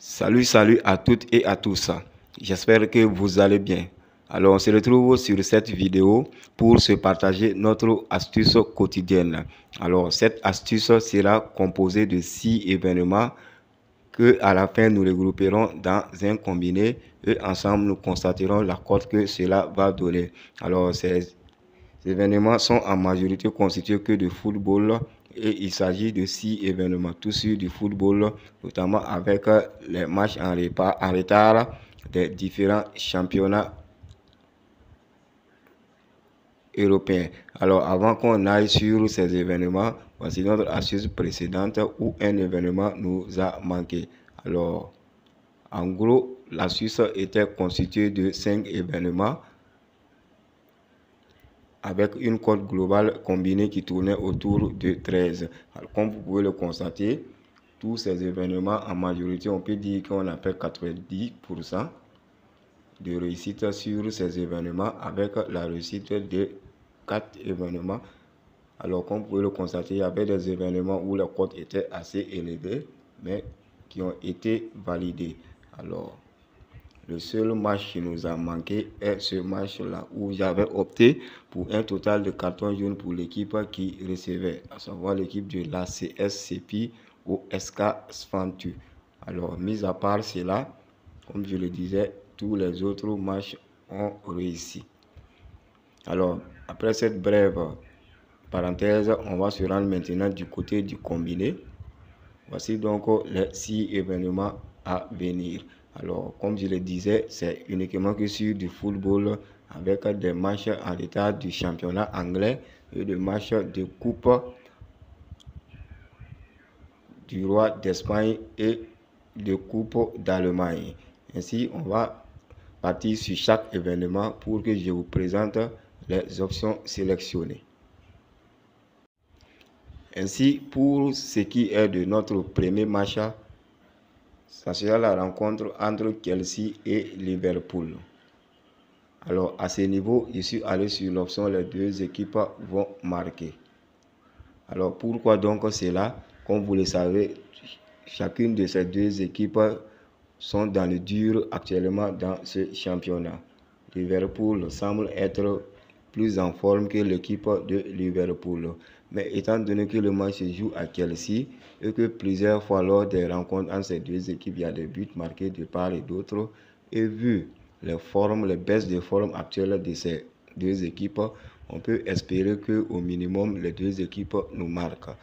Salut à toutes et à tous. J'espère que vous allez bien. Alors, on se retrouve sur cette vidéo pour se partager notre astuce quotidienne. Alors, cette astuce sera composée de 6 événements que à la fin nous regrouperons dans un combiné et ensemble nous constaterons la cote que cela va donner. Alors, ces événements sont en majorité constitués que de football et il s'agit de 6 événements, tous sur du football, notamment avec les matchs en retard des différents championnats européens. Alors, avant qu'on aille sur ces événements, voici notre astuce précédente où un événement nous a manqué. Alors, en gros, l'astuce était constituée de 5 événements avec une cote globale combinée qui tournait autour de 13. Alors, comme vous pouvez le constater, tous ces événements, en majorité, on peut dire qu'on a fait 90% de réussite sur ces événements avec la réussite de 4 événements. Alors, comme vous pouvez le constater, il y avait des événements où la cote était assez élevée, mais qui ont été validés. Alors, le seul match qui nous a manqué est ce match-là où j'avais opté pour un total de cartons jaunes pour l'équipe qui recevait, à savoir l'équipe de l'ACS Sepi au SK Sfantu. Alors, mis à part cela, comme je le disais, tous les autres matchs ont réussi. Alors, après cette brève parenthèse, on va se rendre maintenant du côté du combiné. Voici donc les 6 événements à venir. Alors, comme je le disais, c'est uniquement que sur du football avec des matchs en retard du championnat anglais et des matchs de coupe du roi d'Espagne et de coupe d'Allemagne. Ainsi, on va partir sur chaque événement pour que je vous présente les options sélectionnées. Ainsi, pour ce qui est de notre premier match, ça sera la rencontre entre Chelsea et Liverpool. Alors, à ce niveau, je suis allé sur l'option les deux équipes vont marquer. Alors, pourquoi donc cela? Comme vous le savez, chacune de ces deux équipes sont dans le dur actuellement dans ce championnat. Liverpool semble être plus en forme que l'équipe de Liverpool. Mais étant donné que le match se joue à Chelsea et que plusieurs fois lors des rencontres entre ces deux équipes, il y a des buts marqués de part et d'autre, et vu les baisses de forme actuelles de ces deux équipes, on peut espérer qu'au minimum les deux équipes nous marquent.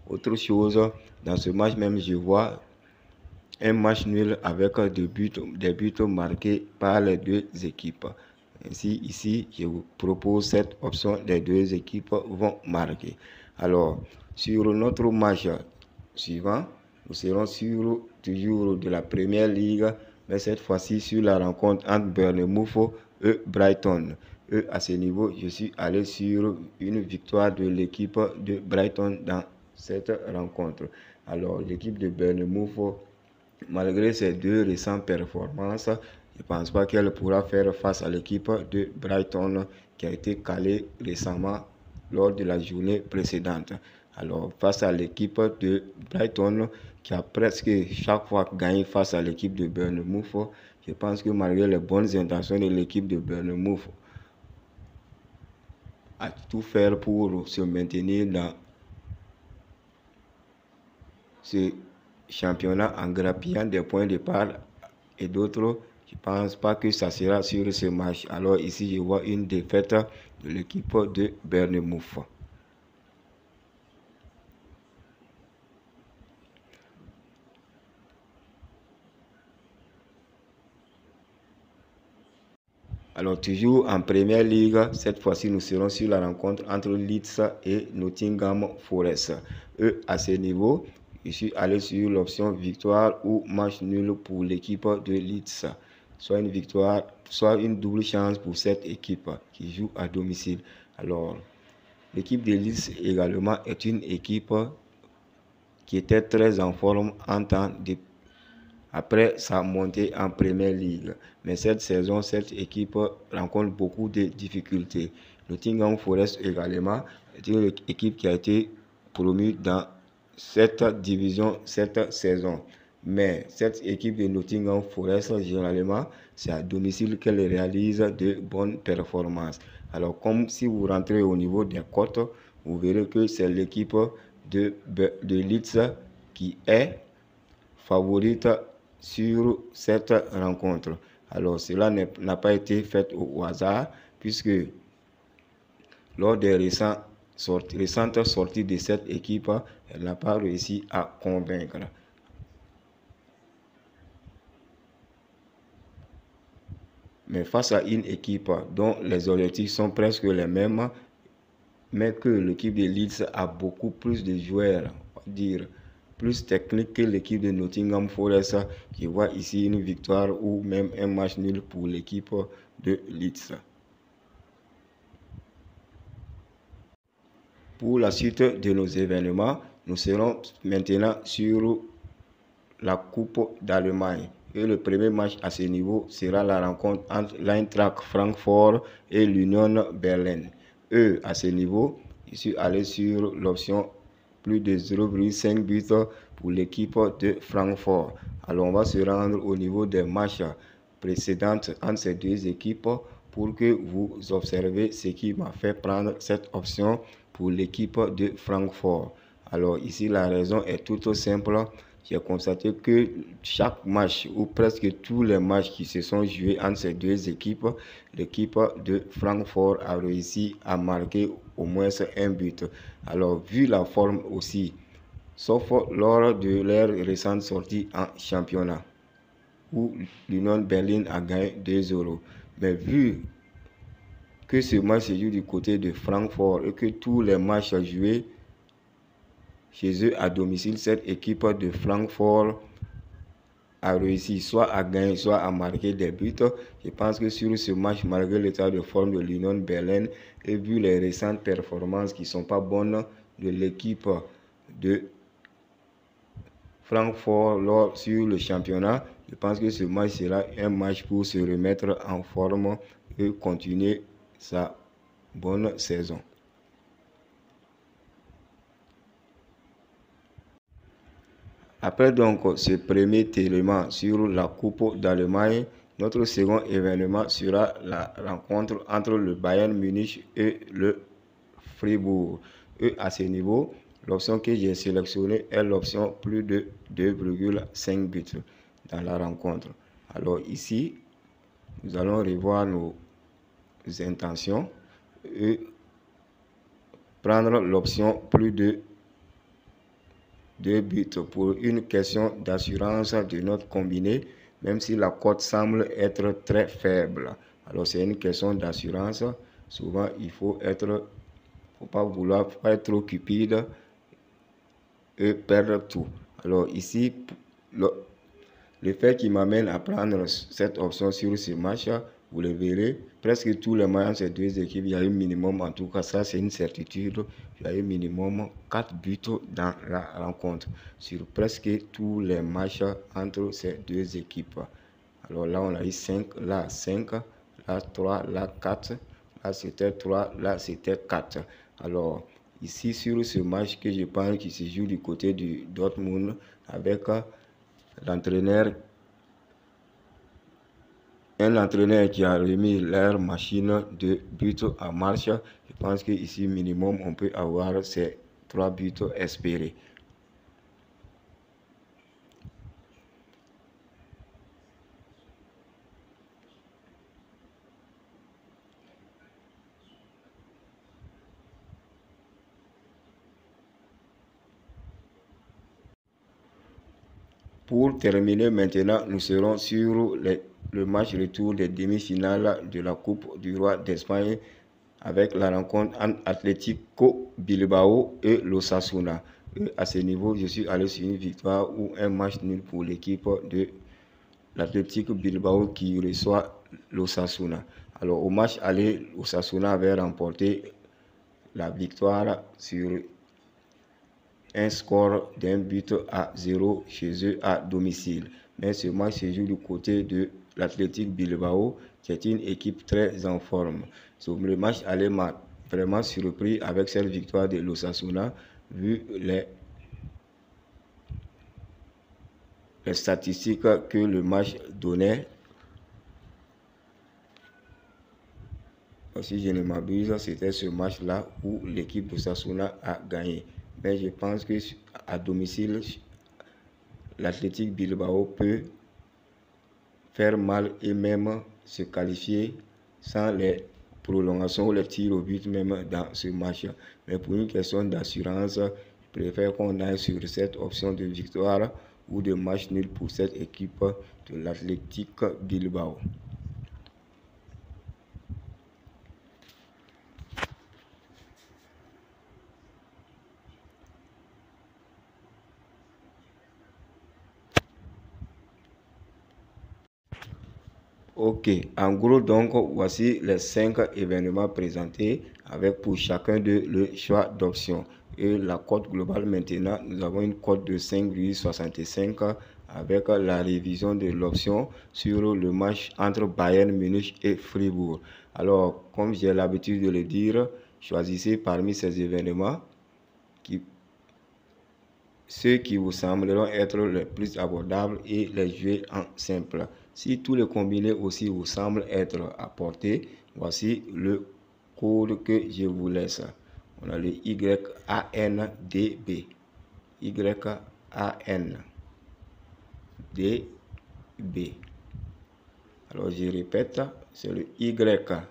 Autre chose, dans ce match même, je vois un match nul avec des buts marqués par les deux équipes. Ainsi, ici, je vous propose cette option, les deux équipes vont marquer. Alors, sur notre match suivant, nous serons toujours de la Première Ligue, mais cette fois-ci sur la rencontre entre Bournemouth et Brighton. Et à ce niveau, je suis allé sur une victoire de l'équipe de Brighton dans cette rencontre. Alors, l'équipe de Bournemouth, malgré ses deux récentes performances, je ne pense pas qu'elle pourra faire face à l'équipe de Brighton qui a été calée récemment lors de la journée précédente. Alors, face à l'équipe de Brighton qui a presque chaque fois gagné face à l'équipe de Bournemouth, je pense que malgré les bonnes intentions de l'équipe de Bournemouth, à tout faire pour se maintenir dans ce championnat en grappillant des points de part et d'autres, je ne pense pas que ça sera sur ce match. Alors ici, je vois une défaite de l'équipe de Bournemouth. Alors toujours en Première Ligue, cette fois-ci nous serons sur la rencontre entre Leeds et Nottingham Forest. Et à ce niveau, je suis allé sur l'option victoire ou match nul pour l'équipe de Leeds. Soit une victoire, soit une double chance pour cette équipe qui joue à domicile. Alors, l'équipe de Leeds également est une équipe qui était très en forme en temps de après sa montée en Première Ligue. Mais cette saison, cette équipe rencontre beaucoup de difficultés. Nottingham Forest également est une équipe qui a été promue dans cette division cette saison. Mais cette équipe de Nottingham Forest, généralement, c'est à domicile qu'elle réalise de bonnes performances. Alors, comme si vous rentrez au niveau des cotes, vous verrez que c'est l'équipe de Leeds qui est favorite sur cette rencontre. Alors, cela n'a pas été fait au hasard, puisque lors des récentes sorties de cette équipe, elle n'a pas réussi à convaincre. Mais face à une équipe dont les objectifs sont presque les mêmes, mais que l'équipe de Leeds a beaucoup plus de joueurs, on va dire, plus technique que l'équipe de Nottingham Forest, qui voit ici une victoire ou même un match nul pour l'équipe de Leeds. Pour la suite de nos événements, nous serons maintenant sur la Coupe d'Allemagne. Et le premier match à ce niveau sera la rencontre entre l'Eintracht Francfort et l'Union Berlin. À ce niveau, je suis allé sur l'option plus de 0,5 buts pour l'équipe de Francfort. Alors, on va se rendre au niveau des matchs précédents entre ces deux équipes pour que vous observez ce qui m'a fait prendre cette option pour l'équipe de Francfort. Alors, ici, la raison est toute simple. J'ai constaté que chaque match, ou presque tous les matchs qui se sont joués entre ces deux équipes, l'équipe de Francfort a réussi à marquer au moins un but. Alors, vu la forme aussi, sauf lors de leur récente sortie en championnat, où l'Union Berlin a gagné 2-0. Mais vu que ce match se joue du côté de Francfort et que tous les matchs joués chez eux à domicile, cette équipe de Francfort a réussi soit à gagner, soit à marquer des buts. Je pense que sur ce match, malgré l'état de forme de l'Union Berlin et vu les récentes performances qui ne sont pas bonnes de l'équipe de Francfort sur le championnat, je pense que ce match sera un match pour se remettre en forme et continuer sa bonne saison. Après donc ce premier élément sur la Coupe d'Allemagne, notre second événement sera la rencontre entre le Bayern Munich et le Fribourg. Et à ce niveau, l'option que j'ai sélectionnée est l'option plus de 2,5 buts dans la rencontre. Alors ici, nous allons revoir nos intentions et prendre l'option plus de 2 buts pour une question d'assurance de notre combiné, même si la cote semble être très faible. Alors c'est une question d'assurance. Souvent il faut pas être trop cupide et perdre tout. Alors ici, le fait qui m'amène à prendre cette option sur ce match, vous le verrez, presque tous les matchs de ces deux équipes, il y a un minimum, en tout cas ça c'est une certitude, il y a un minimum 4 buts dans la rencontre, sur presque tous les matchs entre ces deux équipes. Alors là on a eu 5, là 5, là 3, là 4, là c'était 3, là c'était 4. Alors ici sur ce match que je pense qui se joue du côté du Dortmund avec un entraîneur qui a remis leur machine de but en marche, je pense qu'ici minimum on peut avoir ces 3 buts espérés. Pour terminer maintenant, nous serons sur le match retour des demi-finales de la Coupe du Roi d'Espagne avec la rencontre entre Atlético Bilbao et l'Osasuna. À ce niveau, je suis allé sur une victoire ou un match nul pour l'équipe de l'Atlético Bilbao qui reçoit l'Osasuna. Alors au match aller, l'Osasuna avait remporté la victoire sur un score d'un but à 0 chez eux à domicile. Mais ce match se joue du côté de l'Athletic Bilbao, qui est une équipe très en forme. Le match allait m'a vraiment surpris avec cette victoire de l'Osasuna, vu les statistiques que le match donnait. Si je ne m'abuse, c'était ce match-là où l'équipe d'Osasuna a gagné. Mais je pense que à domicile, l'Athletic Bilbao peut faire mal et même se qualifier sans les prolongations ou les tirs au but même dans ce match. Mais pour une question d'assurance, je préfère qu'on aille sur cette option de victoire ou de match nul pour cette équipe de l'Athletic Bilbao. Ok, en gros donc voici les 5 événements présentés avec pour chacun de le choix d'option. Et la cote globale maintenant, nous avons une cote de 5,65 avec la révision de l'option sur le match entre Bayern Munich et Fribourg. Alors, comme j'ai l'habitude de le dire, choisissez parmi ces événements ceux qui vous sembleront être les plus abordables et les jouer en simple. Si tous les combinés aussi vous semblent être à portée, voici le code que je vous laisse. On a le YANDB. YANDB. Alors je répète, c'est le YANDB.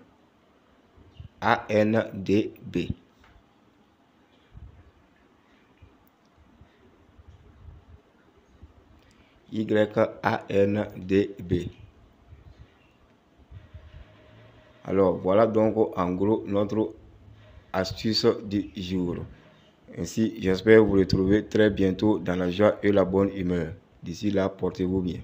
YANDB. Alors voilà donc en gros notre astuce du jour. Ainsi, j'espère vous retrouver très bientôt dans la joie et la bonne humeur. D'ici là, portez-vous bien.